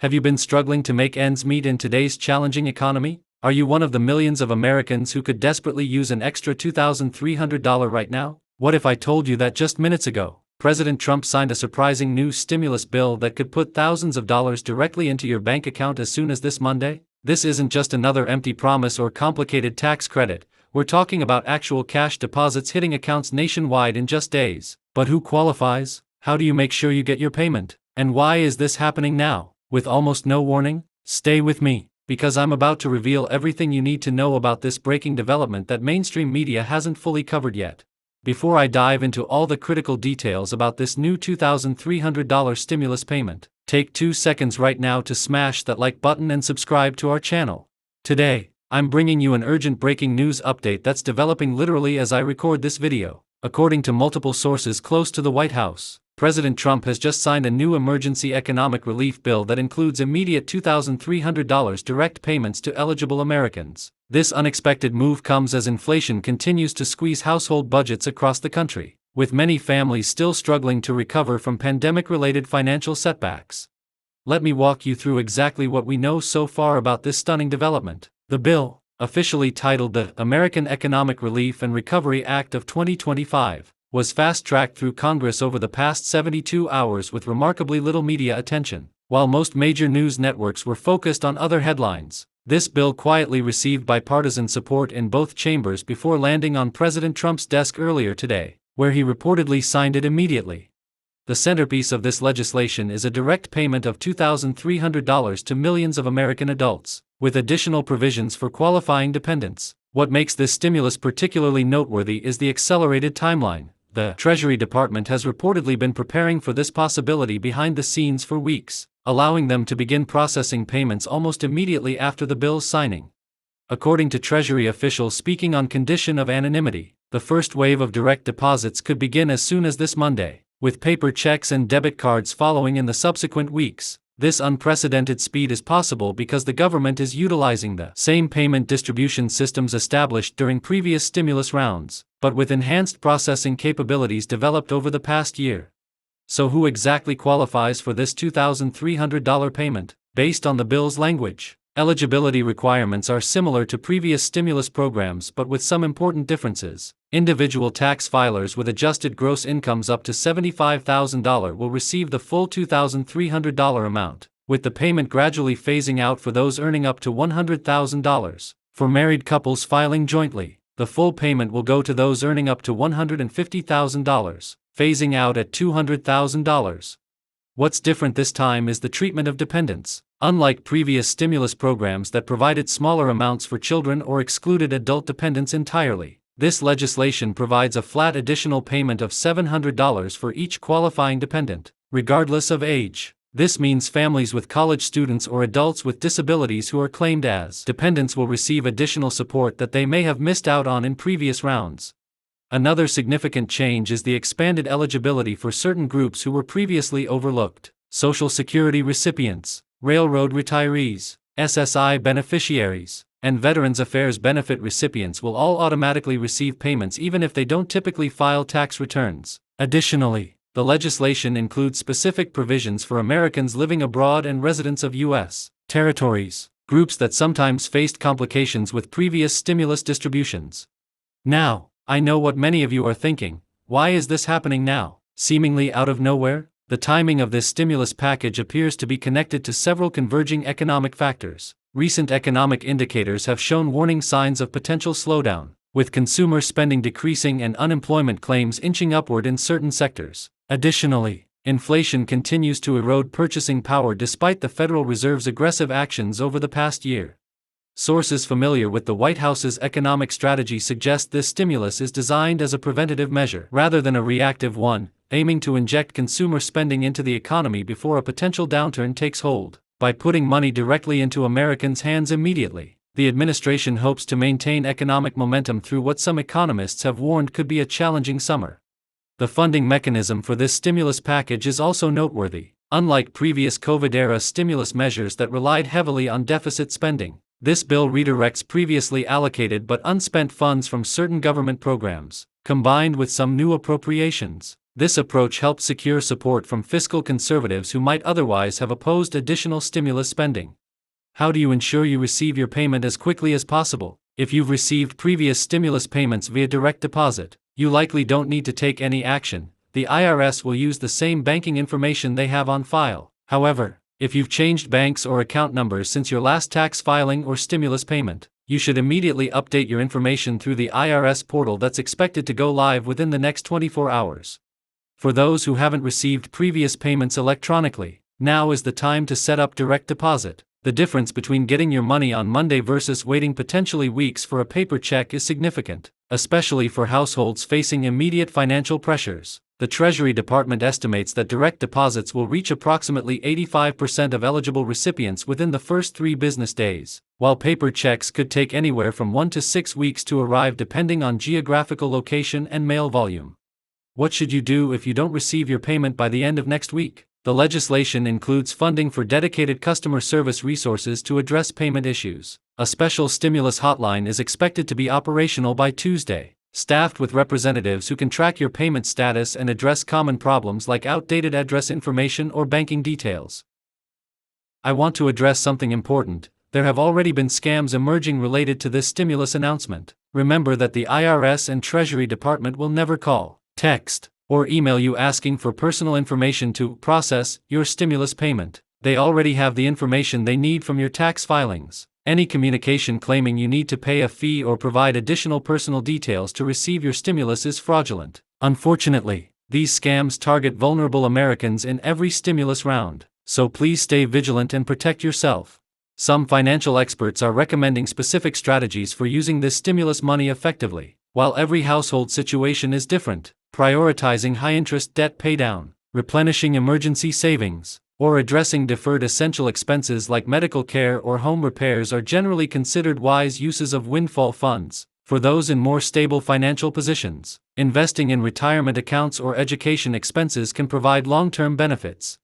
Have you been struggling to make ends meet in today's challenging economy? Are you one of the millions of Americans who could desperately use an extra $2,300 right now? What if I told you that just minutes ago, President Trump signed a surprising new stimulus bill that could put thousands of dollars directly into your bank account as soon as this Monday? This isn't just another empty promise or complicated tax credit. We're talking about actual cash deposits hitting accounts nationwide in just days. But who qualifies? How do you make sure you get your payment? And why is this happening now, with almost no warning? Stay with me, because I'm about to reveal everything you need to know about this breaking development that mainstream media hasn't fully covered yet. Before I dive into all the critical details about this new $2,300 stimulus payment, take 2 seconds right now to smash that like button and subscribe to our channel. Today, I'm bringing you an urgent breaking news update that's developing literally as I record this video. According to multiple sources close to the White House, President Trump has just signed a new emergency economic relief bill that includes immediate $2,300 direct payments to eligible Americans. This unexpected move comes as inflation continues to squeeze household budgets across the country, with many families still struggling to recover from pandemic-related financial setbacks. Let me walk you through exactly what we know so far about this stunning development. The bill, officially titled the American Economic Relief and Recovery Act of 2025, was fast-tracked through Congress over the past 72 hours with remarkably little media attention. While most major news networks were focused on other headlines, this bill quietly received bipartisan support in both chambers before landing on President Trump's desk earlier today, where he reportedly signed it immediately. The centerpiece of this legislation is a direct payment of $2,300 to millions of American adults, with additional provisions for qualifying dependents. What makes this stimulus particularly noteworthy is the accelerated timeline. The Treasury Department has reportedly been preparing for this possibility behind the scenes for weeks, allowing them to begin processing payments almost immediately after the bill's signing. According to Treasury officials speaking on condition of anonymity, the first wave of direct deposits could begin as soon as this Monday, with paper checks and debit cards following in the subsequent weeks. This unprecedented speed is possible because the government is utilizing the same payment distribution systems established during previous stimulus rounds, but with enhanced processing capabilities developed over the past year. So who exactly qualifies for this $2,300 payment? Based on the bill's language, eligibility requirements are similar to previous stimulus programs but with some important differences. Individual tax filers with adjusted gross incomes up to $75,000 will receive the full $2,300 amount, with the payment gradually phasing out for those earning up to $100,000. For married couples filing jointly, the full payment will go to those earning up to $150,000, phasing out at $200,000. What's different this time is the treatment of dependents. Unlike previous stimulus programs that provided smaller amounts for children or excluded adult dependents entirely, this legislation provides a flat additional payment of $700 for each qualifying dependent, regardless of age. This means families with college students or adults with disabilities who are claimed as dependents will receive additional support that they may have missed out on in previous rounds. Another significant change is the expanded eligibility for certain groups who were previously overlooked. Social Security recipients, railroad retirees, SSI beneficiaries, and Veterans Affairs benefit recipients will all automatically receive payments even if they don't typically file tax returns. Additionally, the legislation includes specific provisions for Americans living abroad and residents of U.S. territories, groups that sometimes faced complications with previous stimulus distributions. Now, I know what many of you are thinking: why is this happening now, seemingly out of nowhere? The timing of this stimulus package appears to be connected to several converging economic factors. Recent economic indicators have shown warning signs of potential slowdown, with consumer spending decreasing and unemployment claims inching upward in certain sectors. Additionally, inflation continues to erode purchasing power despite the Federal Reserve's aggressive actions over the past year. Sources familiar with the White House's economic strategy suggest this stimulus is designed as a preventative measure rather than a reactive one, aiming to inject consumer spending into the economy before a potential downturn takes hold. By putting money directly into Americans' hands immediately, the administration hopes to maintain economic momentum through what some economists have warned could be a challenging summer. The funding mechanism for this stimulus package is also noteworthy. Unlike previous COVID-era stimulus measures that relied heavily on deficit spending, this bill redirects previously allocated but unspent funds from certain government programs, combined with some new appropriations. This approach helps secure support from fiscal conservatives who might otherwise have opposed additional stimulus spending. How do you ensure you receive your payment as quickly as possible? If you've received previous stimulus payments via direct deposit, you likely don't need to take any action. The IRS will use the same banking information they have on file. However, if you've changed banks or account numbers since your last tax filing or stimulus payment, you should immediately update your information through the IRS portal that's expected to go live within the next 24 hours. For those who haven't received previous payments electronically, now is the time to set up direct deposit. The difference between getting your money on Monday versus waiting potentially weeks for a paper check is significant, especially for households facing immediate financial pressures. The Treasury Department estimates that direct deposits will reach approximately 85% of eligible recipients within the first 3 business days, while paper checks could take anywhere from 1 to 6 weeks to arrive depending on geographical location and mail volume. What should you do if you don't receive your payment by the end of next week? The legislation includes funding for dedicated customer service resources to address payment issues. A special stimulus hotline is expected to be operational by Tuesday, staffed with representatives who can track your payment status and address common problems like outdated address information or banking details. I want to address something important. There have already been scams emerging related to this stimulus announcement. Remember that the IRS and Treasury Department will never call, text, or email you asking for personal information to process your stimulus payment. They already have the information they need from your tax filings. Any communication claiming you need to pay a fee or provide additional personal details to receive your stimulus is fraudulent. Unfortunately, these scams target vulnerable Americans in every stimulus round, so please stay vigilant and protect yourself. Some financial experts are recommending specific strategies for using this stimulus money effectively. While every household situation is different, prioritizing high-interest debt paydown, replenishing emergency savings, or addressing deferred essential expenses like medical care or home repairs are generally considered wise uses of windfall funds. For those in more stable financial positions, investing in retirement accounts or education expenses can provide long-term benefits.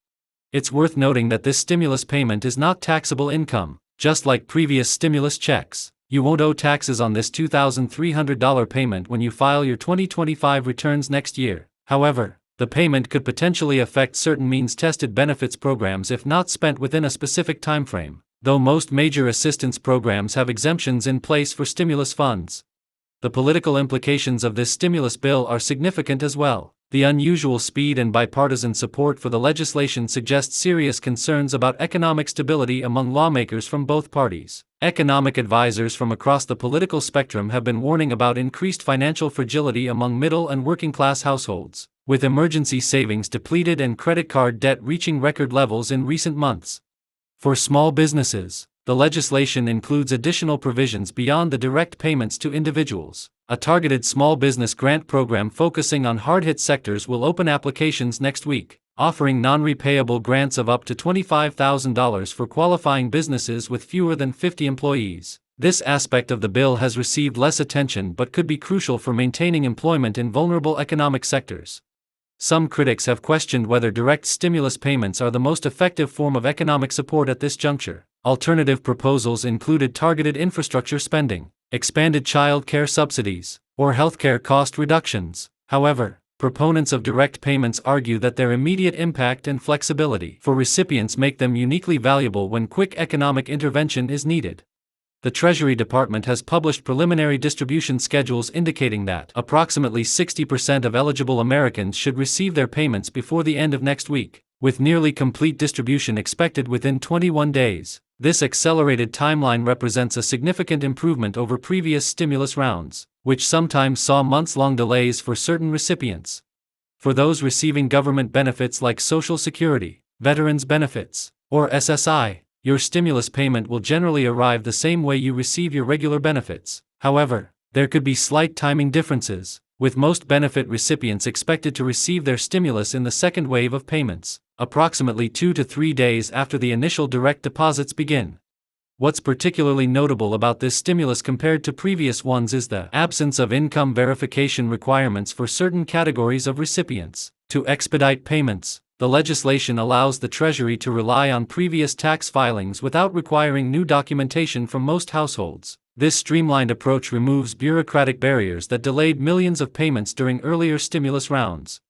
It's worth noting that this stimulus payment is not taxable income. Just like previous stimulus checks, you won't owe taxes on this $2,300 payment when you file your 2025 returns next year. However, the payment could potentially affect certain means-tested benefits programs if not spent within a specific timeframe, though most major assistance programs have exemptions in place for stimulus funds. The political implications of this stimulus bill are significant as well. The unusual speed and bipartisan support for the legislation suggests serious concerns about economic stability among lawmakers from both parties. Economic advisors from across the political spectrum have been warning about increased financial fragility among middle and working-class households, with emergency savings depleted and credit card debt reaching record levels in recent months. For small businesses, the legislation includes additional provisions beyond the direct payments to individuals. A targeted small business grant program focusing on hard-hit sectors will open applications next week, offering non-repayable grants of up to $25,000 for qualifying businesses with fewer than 50 employees. This aspect of the bill has received less attention but could be crucial for maintaining employment in vulnerable economic sectors. Some critics have questioned whether direct stimulus payments are the most effective form of economic support at this juncture. Alternative proposals included targeted infrastructure spending, expanded child care subsidies, or healthcare cost reductions. However, proponents of direct payments argue that their immediate impact and flexibility for recipients make them uniquely valuable when quick economic intervention is needed. The Treasury Department has published preliminary distribution schedules indicating that approximately 60% of eligible Americans should receive their payments before the end of next week, with nearly complete distribution expected within 21 days. This accelerated timeline represents a significant improvement over previous stimulus rounds, which sometimes saw months-long delays for certain recipients. For those receiving government benefits like Social Security, Veterans Benefits, or SSI, your stimulus payment will generally arrive the same way you receive your regular benefits. However, there could be slight timing differences, with most benefit recipients expected to receive their stimulus in the second wave of payments, approximately 2 to 3 days after the initial direct deposits begin. What's particularly notable about this stimulus compared to previous ones is the absence of income verification requirements for certain categories of recipients. To expedite payments, the legislation allows the Treasury to rely on previous tax filings without requiring new documentation from most households. This streamlined approach removes bureaucratic barriers that delayed millions of payments during earlier stimulus rounds.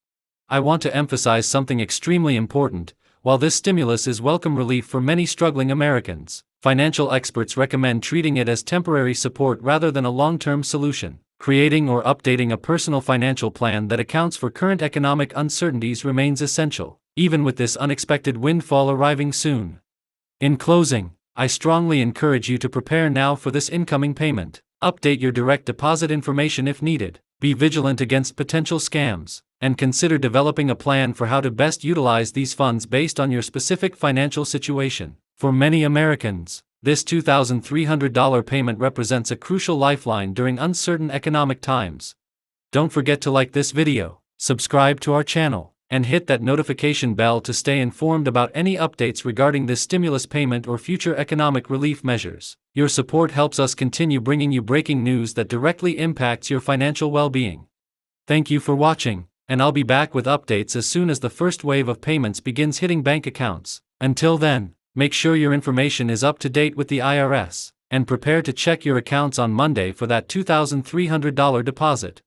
I want to emphasize something extremely important. While this stimulus is welcome relief for many struggling Americans, financial experts recommend treating it as temporary support rather than a long-term solution. Creating or updating a personal financial plan that accounts for current economic uncertainties remains essential, even with this unexpected windfall arriving soon. In closing, I strongly encourage you to prepare now for this incoming payment. Update your direct deposit information if needed, be vigilant against potential scams, and consider developing a plan for how to best utilize these funds based on your specific financial situation. For many Americans, this $2,300 payment represents a crucial lifeline during uncertain economic times. Don't forget to like this video, subscribe to our channel, and hit that notification bell to stay informed about any updates regarding this stimulus payment or future economic relief measures. Your support helps us continue bringing you breaking news that directly impacts your financial well-being. Thank you for watching, and I'll be back with updates as soon as the first wave of payments begins hitting bank accounts. Until then, make sure your information is up to date with the IRS, and prepare to check your accounts on Monday for that $2,300 deposit.